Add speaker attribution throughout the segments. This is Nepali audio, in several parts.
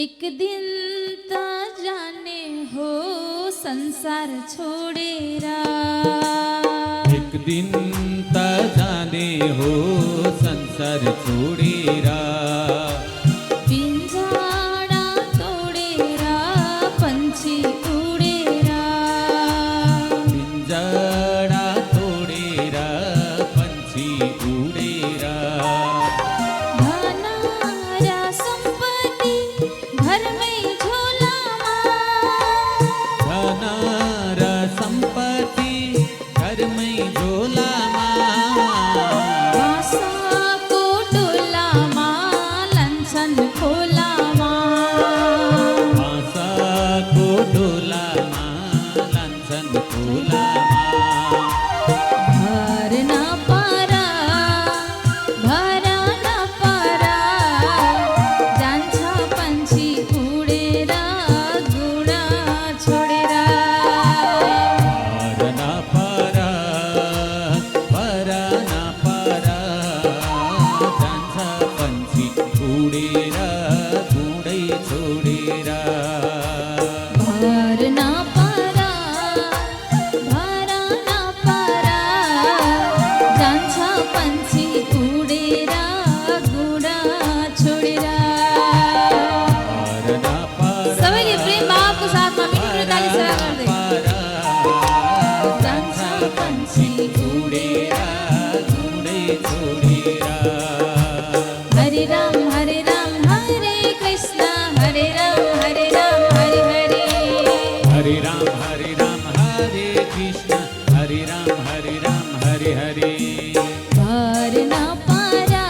Speaker 1: एक दिन त जाने हो संसार छोडेरा,
Speaker 2: एक दिन त जाने हो संसार छोडेरा,
Speaker 1: पिंजरा तोडेरा पंछी उडेरा,
Speaker 2: पिंजरा तोडेरा पंछी उडेरा,
Speaker 1: धनारा संपत्ति घरमै झोलामा,
Speaker 2: धनारा संपत्ति घरमै झोलामा,
Speaker 1: बासाको डोलामा लन्छन् खोलामा,
Speaker 2: बासाको डोलामा लान्छन् खोलामा,
Speaker 1: भर नपरा जान्छ पंछी उडेर गुडा छोडेर,
Speaker 2: पर नपरा जान्छ पंछी उडेर गुडै छोडेर,
Speaker 1: भर नपरा जान्छ पंछी उडेर गुडा छोडेर।
Speaker 2: पर नपरा
Speaker 1: सबैले प्रेम भावको साथमा मिठो ताली सेवा गर्दै
Speaker 2: जान्छ पंछी उडेर गुडै छोडेर,
Speaker 1: हरे राम हरे कृष्ण हरे राम हरे हरे,
Speaker 2: हरे राम हरे कृष्ण हरे राम हरे हरे,
Speaker 1: भर नपरा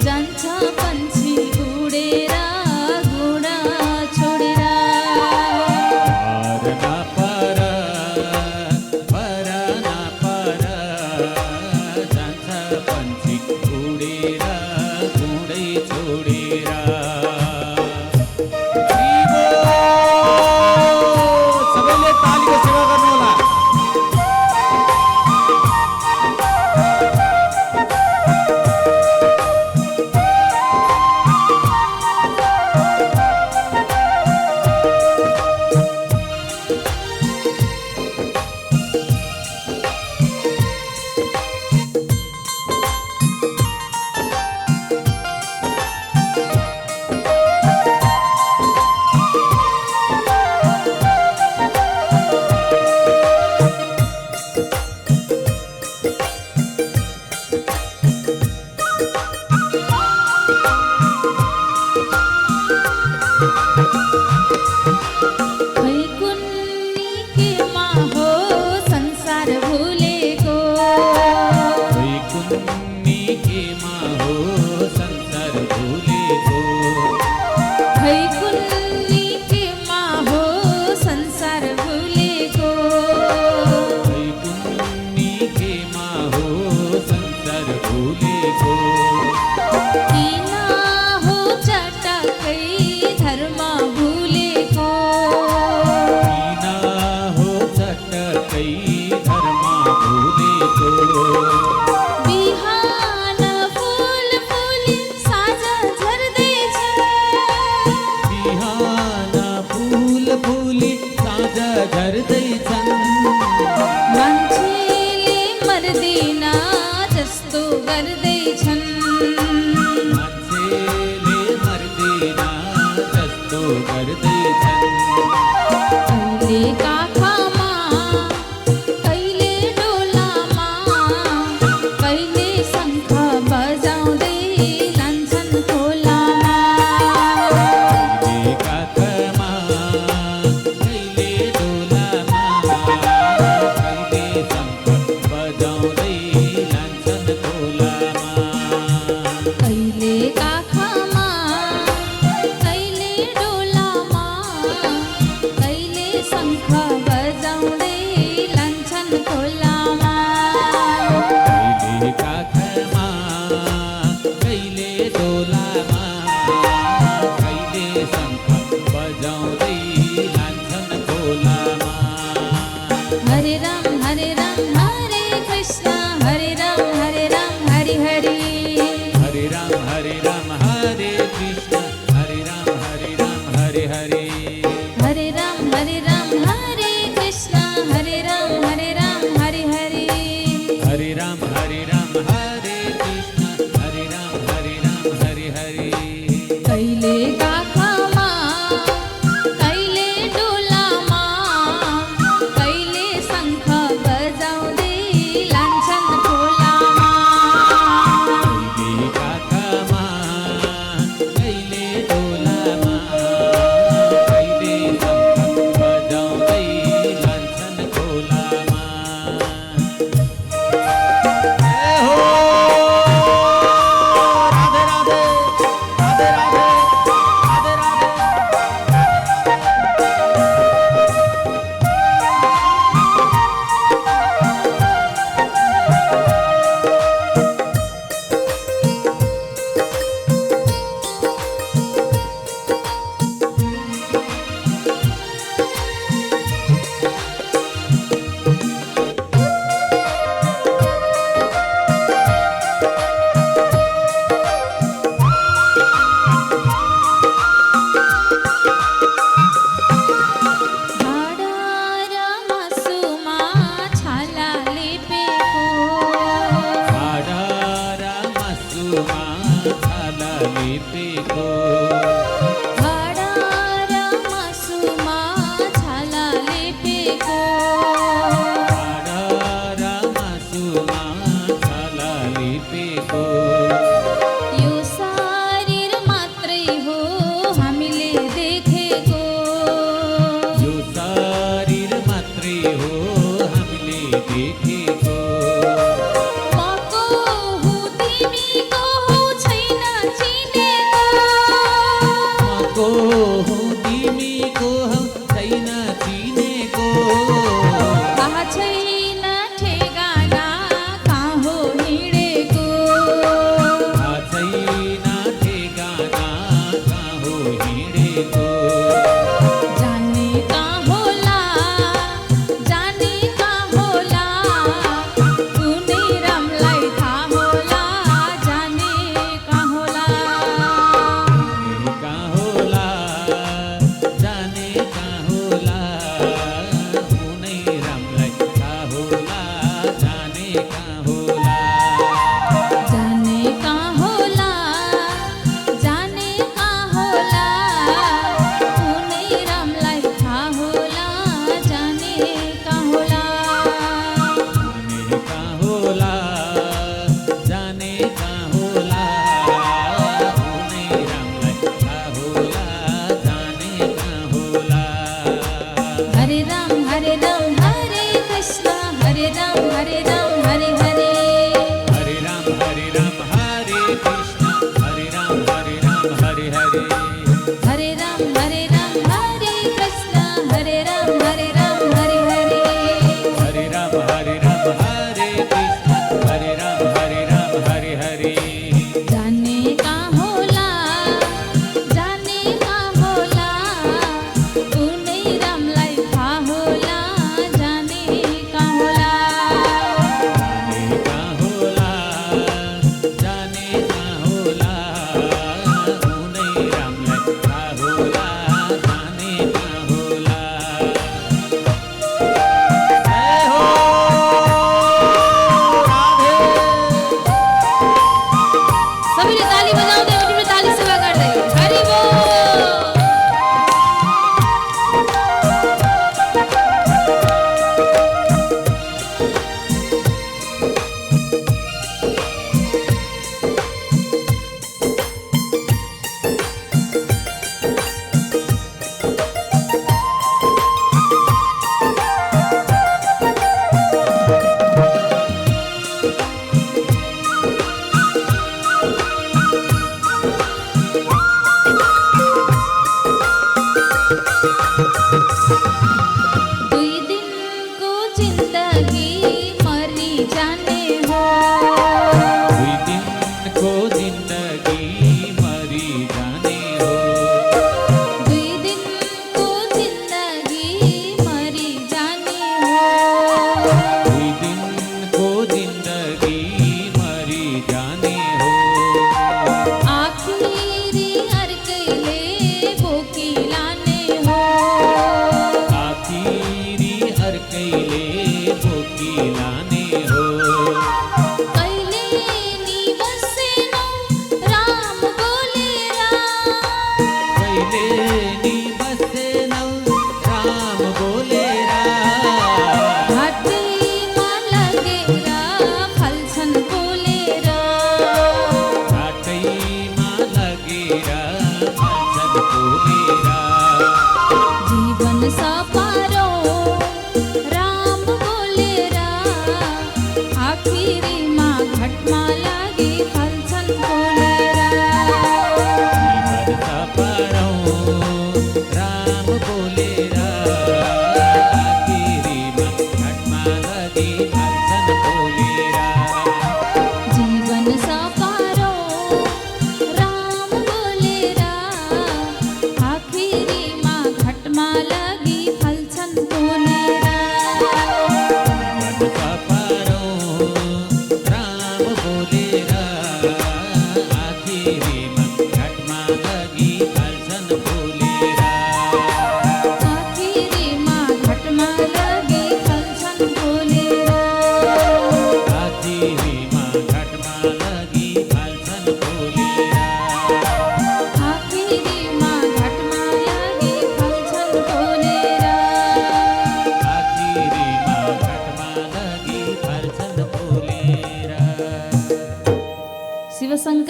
Speaker 1: जान्छ पंछी उडेर गुडा छोडेर,
Speaker 2: पर नपरा जान्छ पंछी उडेर गुडै छोडेर, सबैले तालीको सेवा गर्नु होला।
Speaker 1: खै कुन्नी केमा हो संसार भुलेको,
Speaker 2: खै कुन्नी केमा हो संसार भुलेको,
Speaker 1: खै कुन्नी केमा हो संसार भुलेको,
Speaker 2: खै कुन्नी केमा हो संसार भुलेको,
Speaker 1: किन हो चटकै धर्म भुलेको,
Speaker 2: किन हो चटकै धर्म भुलेको,
Speaker 1: बिहान फुल फुली साँझ झर्दैछ,
Speaker 2: बिहान फुल फुली साँझ झर्दैछन्,
Speaker 1: मान्छेले मर्दिन जस्तो गर्दैछन्,
Speaker 2: मान्छेले मर्दिन जस्तो गर्दैछन्,
Speaker 1: कहिले काखमा कहिले डोलामा कहिले शङ्ख बजाउँदै लान्छन् खोलामा,
Speaker 2: कहिले काखमा कहिले डोलामा कहिले शङ्ख बजाउँदै लान्छन् खोलामा,
Speaker 1: कहिले काखमा कहिले डोलामा कहिले शङ्ख बजाउँदै लान्छन् खोलामा,
Speaker 2: कहिले काखमा कहिले डोलामा कहिले शङ्ख बजाउँदै लान्छन् खोलामा,
Speaker 1: हरे राम हरे कृष्ण हरे राम हरे हरे,
Speaker 2: हरे राम हरे राम हरे कृष्ण हरे राम हरे हरे
Speaker 1: हरे राम हरे कृष्ण हरे राम हरे हरे
Speaker 2: हरे राम हरे कृष्ण हरे राम हरे हरे
Speaker 1: कैले गाखामा कैले डोलामा कैले शङ्ख बजाउँदै लान्छन् खोलामा
Speaker 2: कैले काखमा कैले डोलामा कैले शङ्ख बजाउँदै लान्छन् खोलामा जय हो राधे राधे राधे राधे राधे
Speaker 1: भाडा र मासुमा छाला लेपेको
Speaker 2: भाडा र मासुमा छाला लिपेको
Speaker 1: भाडा र मासुमा छाला लेपेको
Speaker 2: भाडा र मासुमा छाला लिपेको
Speaker 1: यो शरीर मात्रै हो हामीले देखेको
Speaker 2: यो शरीर मात्रै हो हामीले देखेको
Speaker 1: म को हुँ तिमी को हौ छैन चिनेको
Speaker 2: म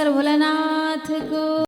Speaker 1: शंकर भोलेनाथ